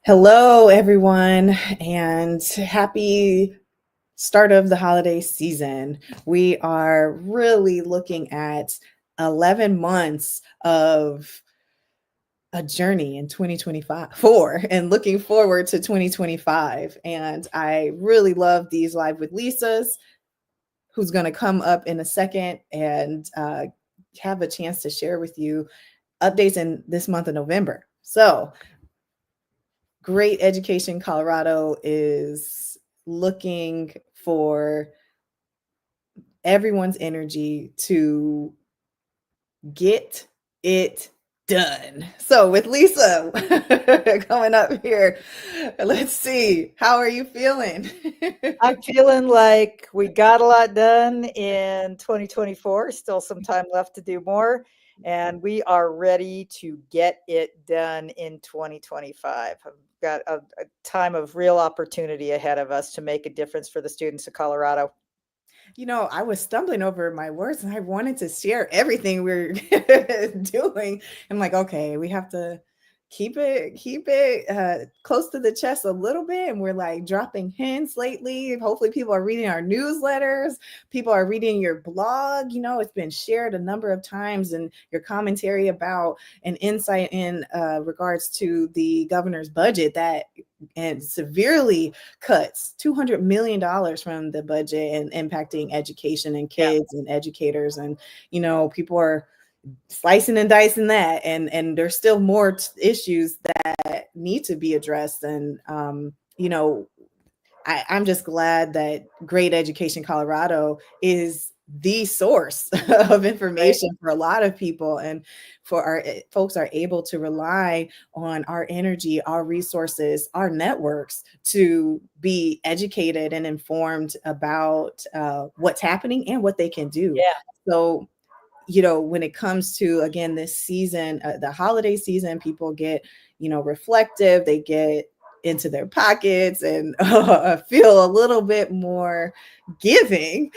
Hello, everyone, and happy start of the holiday season. We are really looking at 11 months of a journey in 2024 and looking forward to 2025. And I really love these Live with Lisas, who's going to come up in a second and have a chance to share with you updates in this month of November. So, Great Education Colorado is looking for everyone's energy to get it done. So with Lisa coming up here, let's see. How are you feeling? I'm feeling like we got a lot done in 2024, still some time left to do more, and we are ready to get it done in 2025. I've got a time of real opportunity ahead of us to make a difference for the students of Colorado. I was stumbling over my words and I wanted to share everything we're doing. I'm like, okay, we have to keep it close to the chest a little bit. And we're like dropping hints lately. Hopefully, people are reading our newsletters, people are reading your blog. It's been shared a number of times, and your commentary about an insight in regards to the governor's budget that and severely cuts $200 million from the budget and impacting education and Yeah. kids and educators. And people are slicing and dicing that, and there's still more issues that need to be addressed. And I'm just glad that Great Education Colorado is the source of Right. information for a lot of people, and for our folks are able to rely on our energy, our resources, our networks to be educated and informed about what's happening and what they can do. Yeah. So when it comes to, again, this season, the holiday season, people get reflective, they get into their pockets and feel a little bit more giving.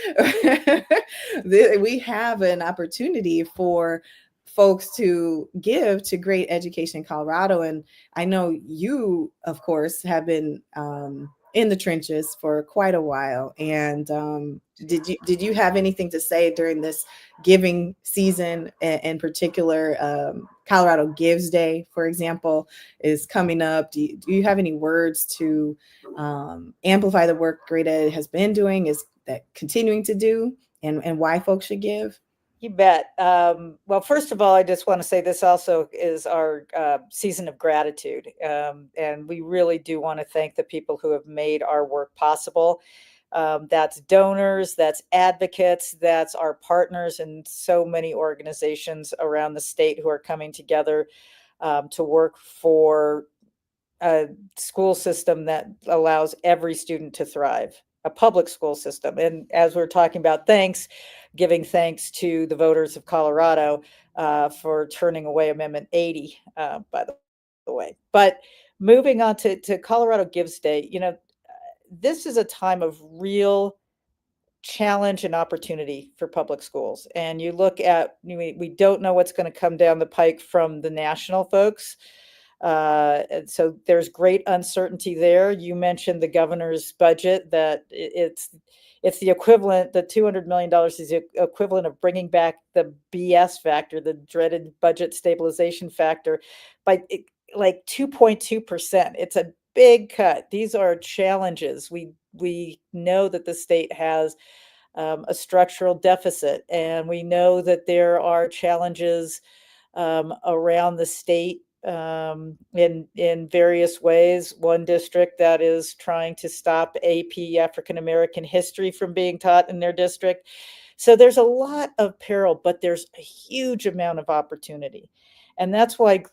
We have an opportunity for folks to give to Great Education Colorado. And I know you, of course, have been in the trenches for quite a while. And did you have anything to say during this giving season? In particular, Colorado Gives Day, for example, is coming up. Do you have any words to amplify the work Great Ed has been doing, is that continuing to do, and why folks should give? You bet. Well, first of all, I just want to say this also is our season of gratitude. And we really do want to thank the people who have made our work possible. That's donors, that's advocates, that's our partners, and so many organizations around the state who are coming together to work for a school system that allows every student to thrive, a public school system. And as we're talking about thanks, giving thanks to the voters of Colorado for turning away Amendment 80, by the way. But moving on to Colorado Gives Day, this is a time of real challenge and opportunity for public schools. And you look at, we don't know what's going to come down the pike from the national folks. And so there's great uncertainty there. You mentioned the governor's budget, that it's the equivalent, the $200 million is the equivalent of bringing back the BS factor, the dreaded budget stabilization factor, by like 2.2%. It's a big cut. These are challenges. We know that the state has a structural deficit, and we know that there are challenges around the state in various ways. One district that is trying to stop AP African American history from being taught in their district. So there's a lot of peril, but there's a huge amount of opportunity, and that's why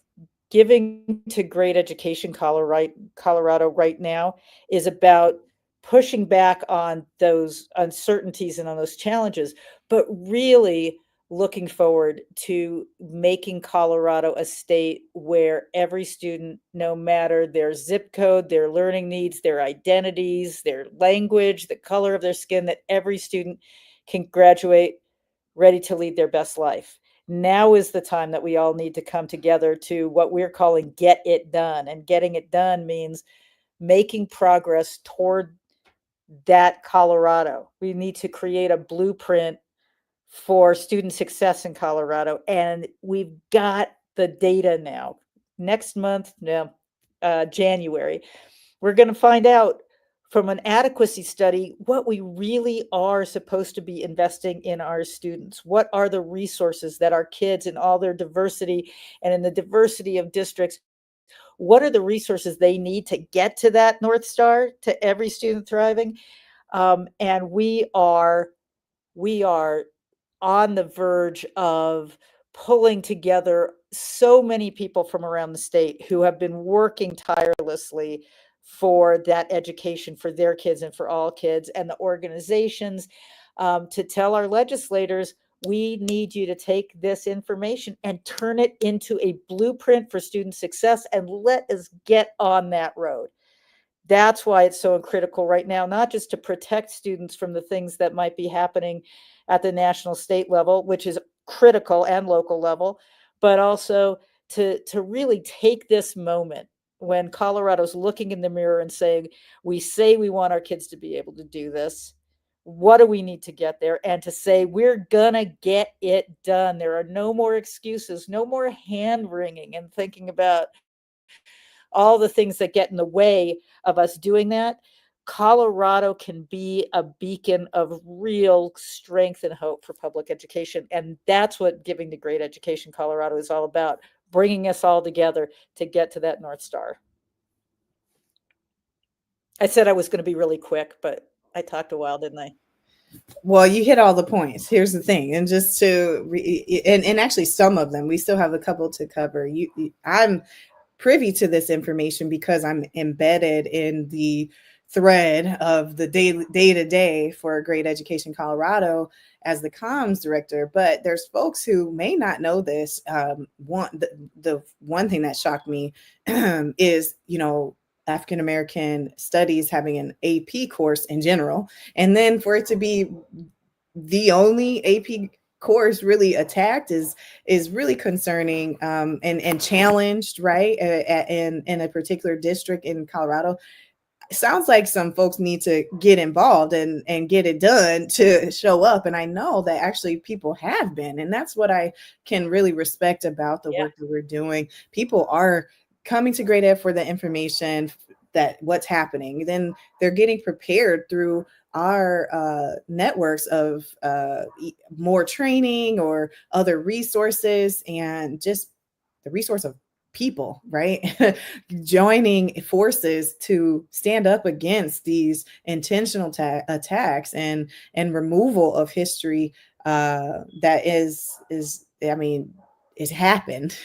giving to Great Education Colorado right now is about pushing back on those uncertainties and on those challenges, but really looking forward to making Colorado a state where every student, no matter their zip code, their learning needs, their identities, their language, the color of their skin, that every student can graduate ready to lead their best life. Now is the time that we all need to come together to what we're calling get it done. And getting it done means making progress toward that Colorado. We need to create a blueprint for student success in Colorado. And we've got the data now. Next month, no, January, we're going to find out from an adequacy study what we really are supposed to be investing in our students. What are the resources that our kids in all their diversity and in the diversity of districts, what are the resources they need to get to that North Star, to every student thriving? And we are on the verge of pulling together so many people from around the state who have been working tirelessly for that education for their kids and for all kids, and the organizations, to tell our legislators, we need you to take this information and turn it into a blueprint for student success, and let us get on that road. That's why it's so critical right now, not just to protect students from the things that might be happening at the national state level, which is critical, and local level, but also to really take this moment when Colorado's looking in the mirror and saying, we say we want our kids to be able to do this. What do we need to get there? And to say, we're gonna get it done. There are no more excuses, no more hand wringing and thinking about all the things that get in the way of us doing that. Colorado can be a beacon of real strength and hope for public education. And that's what Giving to Great Education Colorado is all about, bringing us all together to get to that North Star. I said I was going to be really quick, but I talked a while, didn't I? Well, you hit all the points. Here's the thing, and just and actually some of them, we still have a couple to cover. I'm privy to this information because I'm embedded in the thread of the day to day for Great Education Colorado as the comms director. But there's folks who may not know this. The one thing that shocked me is, African American studies having an AP course in general, and then for it to be the only AP course really attacked is really concerning, and challenged, right? In a particular district in Colorado. It sounds like some folks need to get involved and get it done to show up. And I know that actually people have been, and that's what I can really respect about the work that we're doing. People are coming to Great Ed for the information that what's happening. Then they're getting prepared through our networks of more training or other resources, and just the resource of people, right? Joining forces to stand up against these intentional attacks and removal of history that is I mean, it's happened.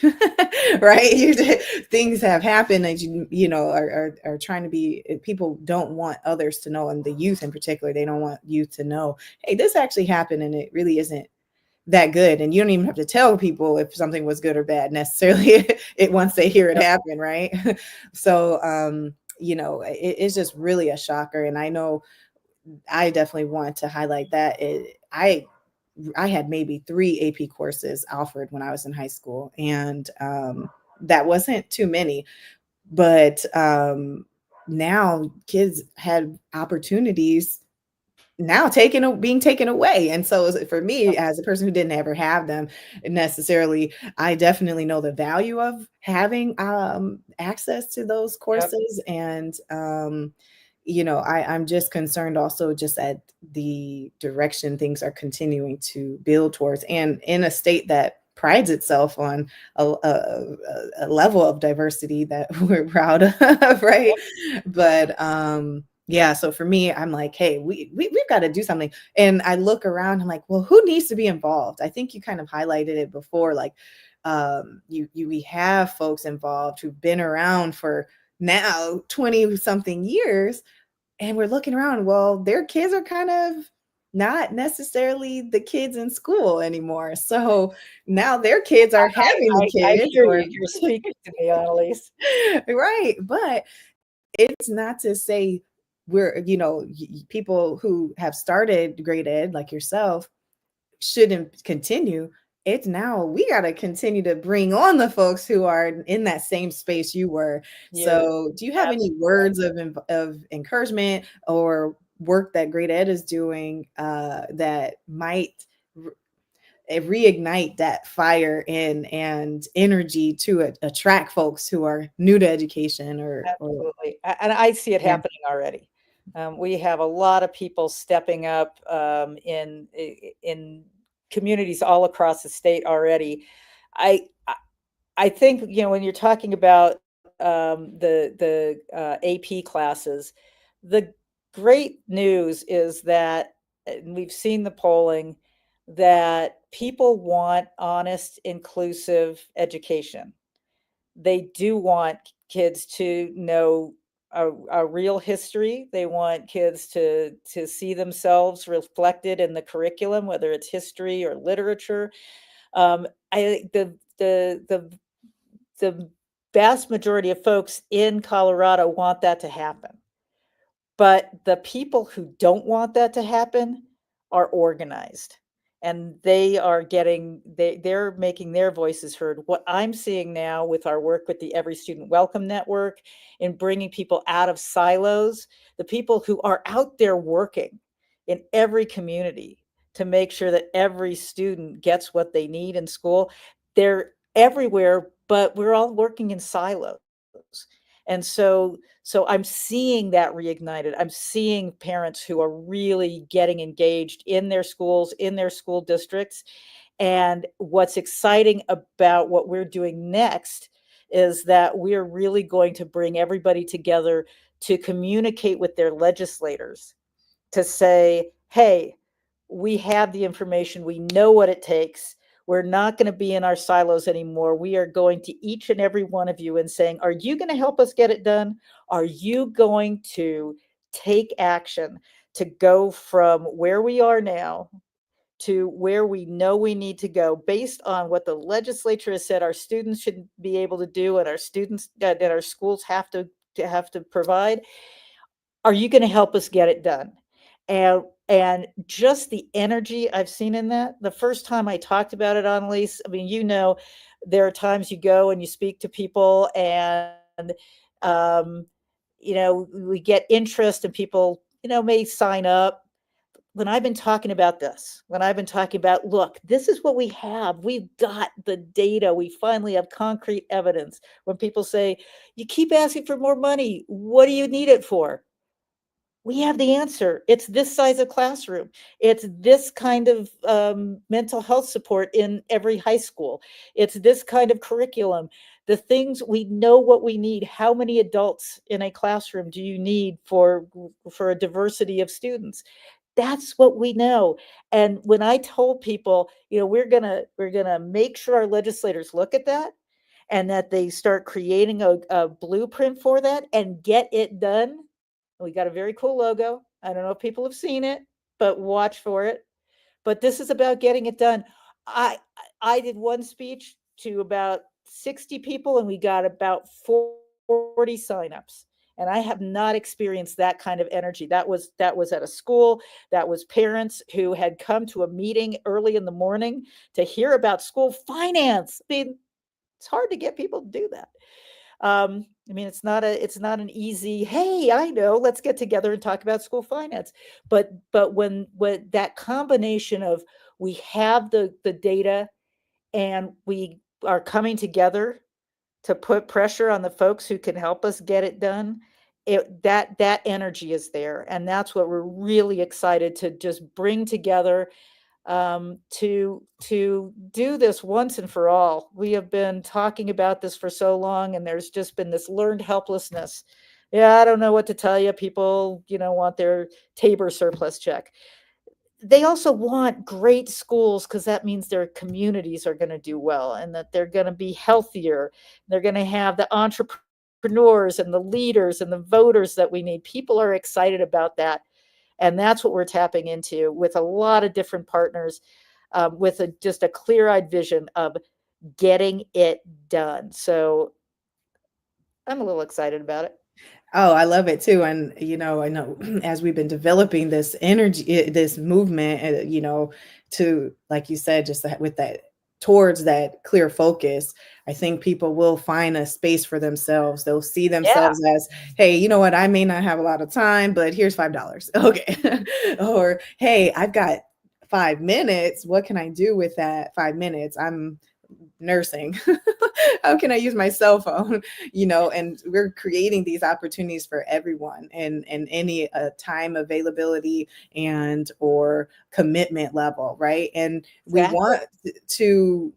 Right? Things have happened that are trying to be, people don't want others to know, and the youth in particular, they don't want youth to know, hey, this actually happened and it really isn't that good. And you don't even have to tell people if something was good or bad necessarily it once they hear it happen, right? So it's just really a shocker. And I know I definitely want to highlight that I had maybe 3 AP courses offered when I was in high school, and that wasn't too many. But now kids had opportunities now being taken away. And so for me, as a person who didn't ever have them necessarily, I definitely know the value of having access to those courses. And I'm just concerned also just at the direction things are continuing to build towards, and in a state that prides itself on a level of diversity that we're proud of, right? But yeah, so for me, I'm like, hey, we've got to do something. And I look around, I'm like, well, who needs to be involved? I think you kind of highlighted it before, like we have folks involved who've been around for now 20 something years, and we're looking around, well, their kids are kind of not necessarily the kids in school anymore. So now their kids are having the I kids. hear you. You're speaking to me, Annalise. Right. But it's not to say we're, people who have started Great Ed like yourself shouldn't continue. it's now we got to continue to bring on the folks who are in that same space you were. You're So, do you have any absolutely right. words of encouragement or work that Great Ed is doing that might reignite that fire and energy to attract folks who are new to education or Absolutely, and I see it yeah. happening already. We have a lot of people stepping up in communities all across the state already. I I I think, when you're talking about the AP classes, the great news is that, and we've seen the polling, that people want honest, inclusive education. They do want kids to know a real history. They want kids to see themselves reflected in the curriculum, whether it's history or literature. I the vast majority of folks in Colorado want that to happen. But the people who don't want that to happen are organized, and they're making their voices heard. What I'm seeing now with our work with the Every Student Welcome Network in bringing people out of silos, the people who are out there working in every community to make sure that every student gets what they need in school, they're everywhere, but we're all working in silos. And so I'm seeing that reignited. I'm seeing parents who are really getting engaged in their schools, in their school districts. And what's exciting about what we're doing next is that we're really going to bring everybody together to communicate with their legislators to say, hey, we have the information, we know what it takes. We're not going to be in our silos anymore. We are going to each and every one of you and saying, are you going to help us get it done? Are you going to take action to go from where we are now to where we know we need to go based on what the legislature has said our students should be able to do and our students that our schools have to provide? Are you going to help us get it done? And just the energy I've seen in that. The first time I talked about it, Annalise, I mean, there are times you go and you speak to people, and um, we get interest, and people, may sign up. When I've been talking about this, when I've been talking about, look, this is what we have. We've got the data. We finally have concrete evidence. When people say, you keep asking for more money, what do you need it for? We have the answer. It's this size of classroom. It's this kind of mental health support in every high school. It's this kind of curriculum. The things we know what we need. How many adults in a classroom do you need for a diversity of students? That's what we know. And when I told people, we're gonna make sure our legislators look at that and that they start creating a blueprint for that and get it done. We got a very cool logo. I don't know if people have seen it, but watch for it. But this is about getting it done. I I did one speech to about 60 people, and we got about 40 signups. And I have not experienced that kind of energy. That was at a school. That was parents who had come to a meeting early in the morning to hear about school finance. I mean, it's hard to get people to do that. I mean, it's not an easy, hey, I know, let's get together and talk about school finance. But when that combination of we have the data and we are coming together to put pressure on the folks who can help us get it done, that energy is there. And that's what we're really excited to just bring together, to do this once and for all. We have been talking about this for so long, and there's just been this learned helplessness. Yeah, I don't know what to tell you. People, want their Tabor surplus check. They also want great schools because that means their communities are going to do well and that they're going to be healthier. They're going to have the entrepreneurs and the leaders and the voters that we need. People are excited about that. And that's what we're tapping into with a lot of different partners, with just a clear-eyed vision of getting it done. So I'm a little excited about it. Oh, I love it too. And, I know as we've been developing this energy, this movement, to, like you said, just with that towards that clear focus, I think people will find a space for themselves. They'll see Yeah, themselves as, hey, you know what? I may not have a lot of time, but here's $5. Okay. Or, hey, I've got 5 minutes. What can I do with that 5 minutes? I'm nursing. How can I use my cell phone? And we're creating these opportunities for everyone and any time availability and or commitment level, right? And we exactly. want to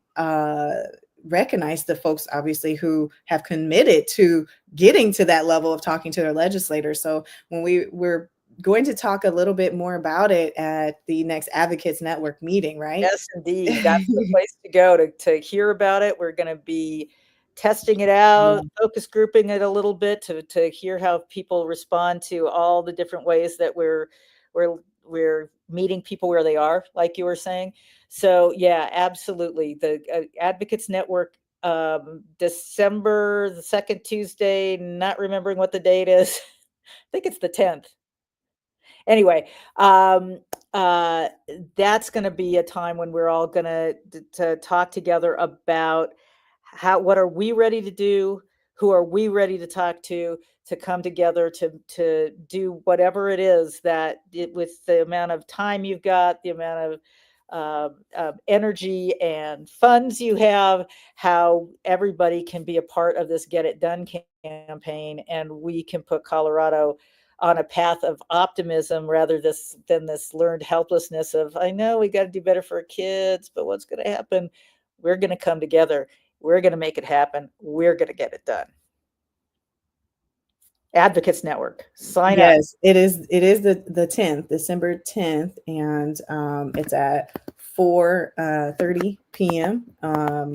recognize the folks obviously who have committed to getting to that level of talking to their legislators. So when we're going to talk a little bit more about it at the next Advocates Network meeting, right? Yes, indeed. That's the place to go to hear about it. We're going to be testing it out, Yeah. focus grouping it a little bit to hear how people respond to all the different ways that we're meeting people where they are, like you were saying. So yeah, absolutely. The Advocates Network, December the second Tuesday, not remembering what the date is. I think it's the 10th. Anyway, um, uh, that's going to be a time when we're all going to talk together about what are we ready to do, who are we ready to talk to come together to do whatever it is that with the amount of time you've got, the amount of energy and funds you have, how everybody can be a part of this Get It Done campaign, and we can put Colorado on a path of optimism rather than this learned helplessness of, I know we got to do better for our kids, but what's going to happen? We're going to come together. We're going to make it happen. We're going to get it done. Advocates Network, sign up. Yes, it is the 10th, December 10th, and it's at 4:30 p.m.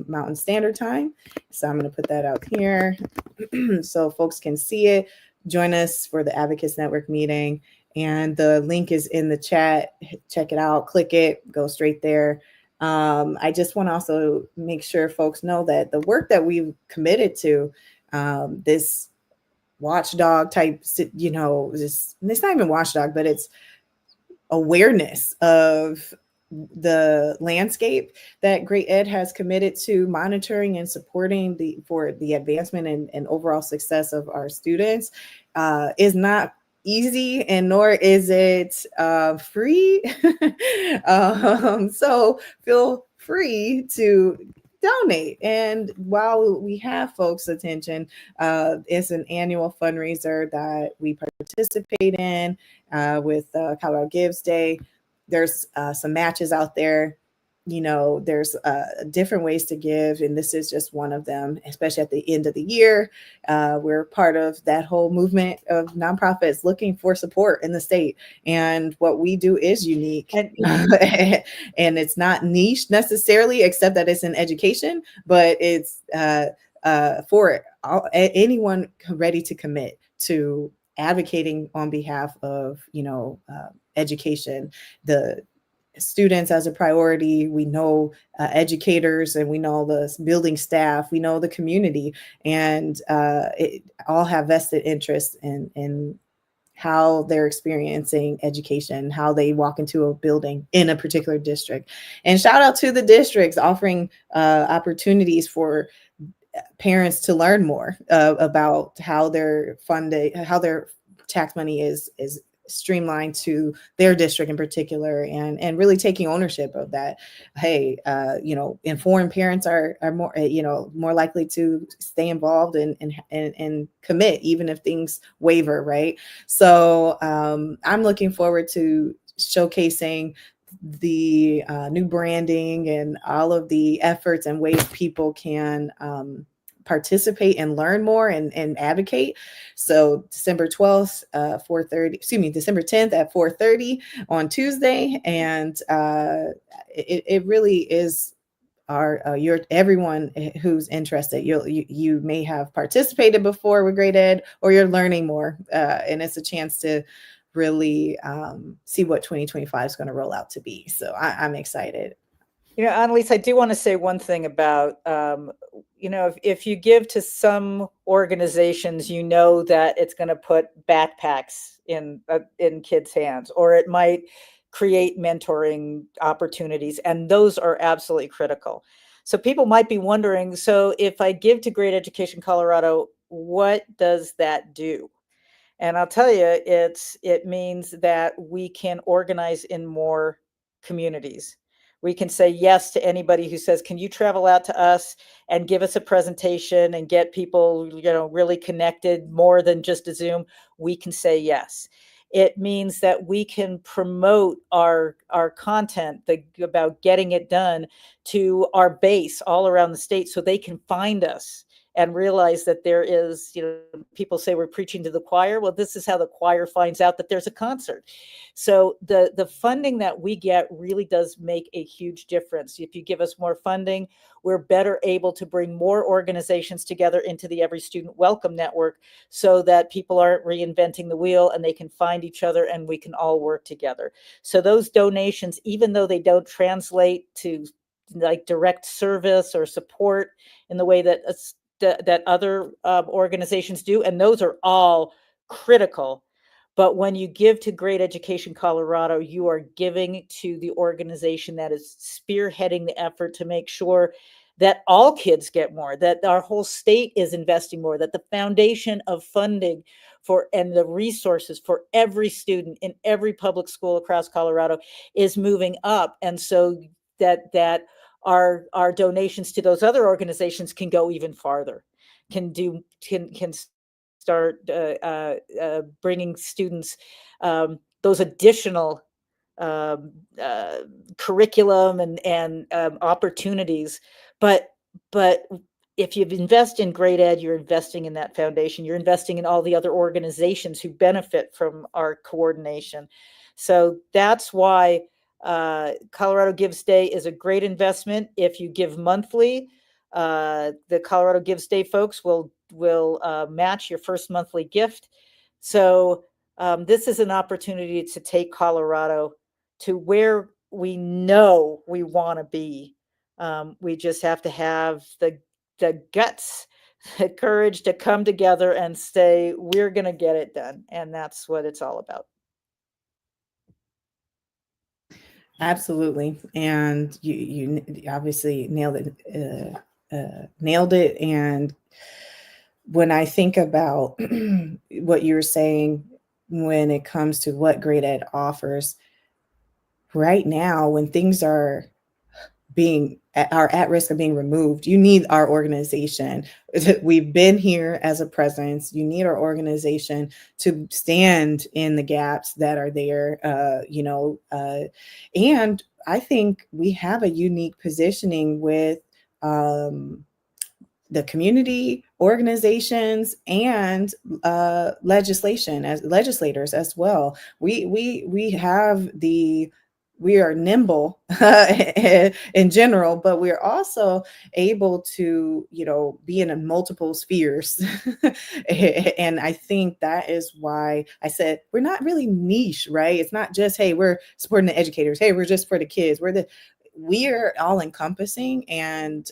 Mountain Standard Time. So I'm going to put that out here so folks can see it. Join us for the Advocates Network meeting, and the link is in the chat. Check it out, click it, go straight there. I just want to also make sure folks know that the work that we've committed to, this watchdog type, it's not even watchdog, but it's awareness of the landscape that Great Ed has committed to monitoring and supporting for the advancement and overall success of our students is not easy, and nor is it free. So feel free to donate. And while we have folks' attention, it's an annual fundraiser that we participate in with Colorado Gives Day. There's some matches out there. There's different ways to give, and this is just one of them, especially at the end of the year. We're part of that whole movement of nonprofits looking for support in the state. And what we do is unique. And And it's not niche necessarily, except that it's in education, but it's for anyone ready to commit to advocating on behalf of education, the students as a priority. We know educators, and we know the building staff, we know the community, and it all have vested interest in how they're experiencing education, how they walk into a building in a particular district. And shout out to the districts offering opportunities for parents to learn more about how their funding, how their tax money is streamlined to their district in particular, and really taking ownership of that. Hey, informed parents are more more likely to stay involved and commit even if things waver, right? So I'm looking forward to showcasing the new branding and all of the efforts and ways people can participate and learn more and advocate. So December 12th, 4:30, December 10th at 4:30 on Tuesday. And it really is your everyone who's interested. You may have participated before with Great Ed, or you're learning more, and it's a chance to really see what 2025 is going to roll out to be. So I'm excited. Annalise, I do want to say one thing about, if you give to some organizations, that it's going to put backpacks in kids' hands, or it might create mentoring opportunities, and those are absolutely critical. So people might be wondering, so if I give to Great Education Colorado, what does that do? And I'll tell you, it means that we can organize in more communities. We can say yes to anybody who says, "Can you travel out to us and give us a presentation and get people, really connected more than just a Zoom?" We can say yes. It means that we can promote our content about getting it done to our base all around the state so they can find us and realize that there is, people say we're preaching to the choir. Well, this is how the choir finds out that there's a concert. So the funding that we get really does make a huge difference. If you give us more funding, we're better able to bring more organizations together into the Every Student Welcome Network so that people aren't reinventing the wheel and they can find each other and we can all work together. So those donations, even though they don't translate to like direct service or support in the way that that other organizations do, and those are all critical. But when you give to Great Education Colorado, you are giving to the organization that is spearheading the effort to make sure that all kids get more, that our whole state is investing more, that the foundation of funding for and the resources for every student in every public school across Colorado is moving up. And so that our donations to those other organizations can go even farther, can start bringing students those additional um, uh, curriculum and opportunities. But but if you invest in Great Ed, you're investing in that foundation. You're investing in all the other organizations who benefit from our coordination. So that's why Colorado Gives Day is a great investment. If you give monthly, the Colorado Gives Day folks will match your first monthly gift. So this is an opportunity to take Colorado to where we know we want to be. We just have to have the guts, the courage to come together and say, we're going to get it done. And that's what it's all about. Absolutely. And you obviously nailed it. And when I think about what you're saying when it comes to what Great Ed offers right now, when things are at risk of being removed, you need our organization. We've been here as a presence. You need our organization to stand in the gaps that are there, and I think we have a unique positioning with the community organizations and legislation as legislators as well. We are nimble in general, but we're also able to, be in multiple spheres. And I think that is why I said we're not really niche, right? It's not just, hey, we're supporting the educators. Hey, we're just for the kids. We're all encompassing, and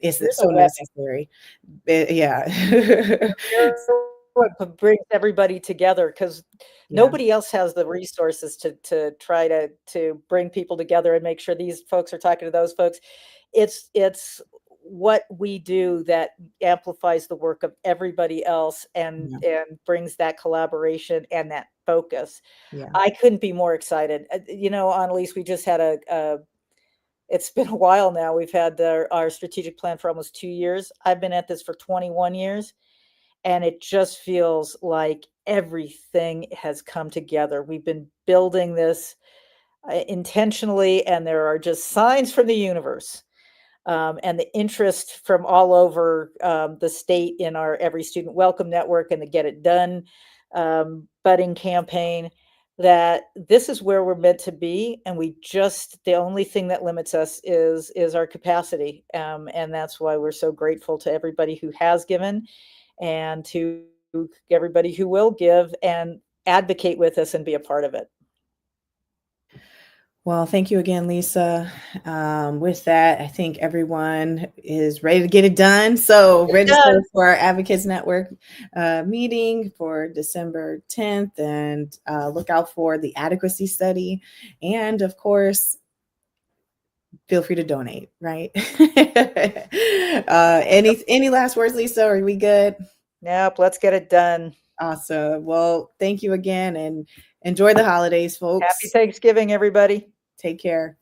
it's so necessary. Yeah. What brings everybody together, because nobody else has the resources to try to bring people together and make sure these folks are talking to those folks. It's what we do that amplifies the work of everybody else and brings that collaboration and that focus. Yeah. I couldn't be more excited. Annalise, we just had it's been a while now. We've had our strategic plan for almost 2 years. I've been at this for 21 years. And it just feels like everything has come together. We've been building this intentionally, and there are just signs from the universe and the interest from all over the state in our Every Student Welcome Network and the Get It Done budding campaign, that this is where we're meant to be. And the only thing that limits us is our capacity. And that's why we're so grateful to everybody who has given and to everybody who will give and advocate with us and be a part of it. Well, thank you again, Lisa. With that, I think everyone is ready to get it done. So register for our Advocates Network meeting for December 10th, and look out for the adequacy study. And of course, feel free to donate, right? Any last words, Lisa? Are we good? Nope, let's get it done. Awesome. Well, thank you again, and enjoy the holidays, Happy folks. Thanksgiving, everybody. Take care.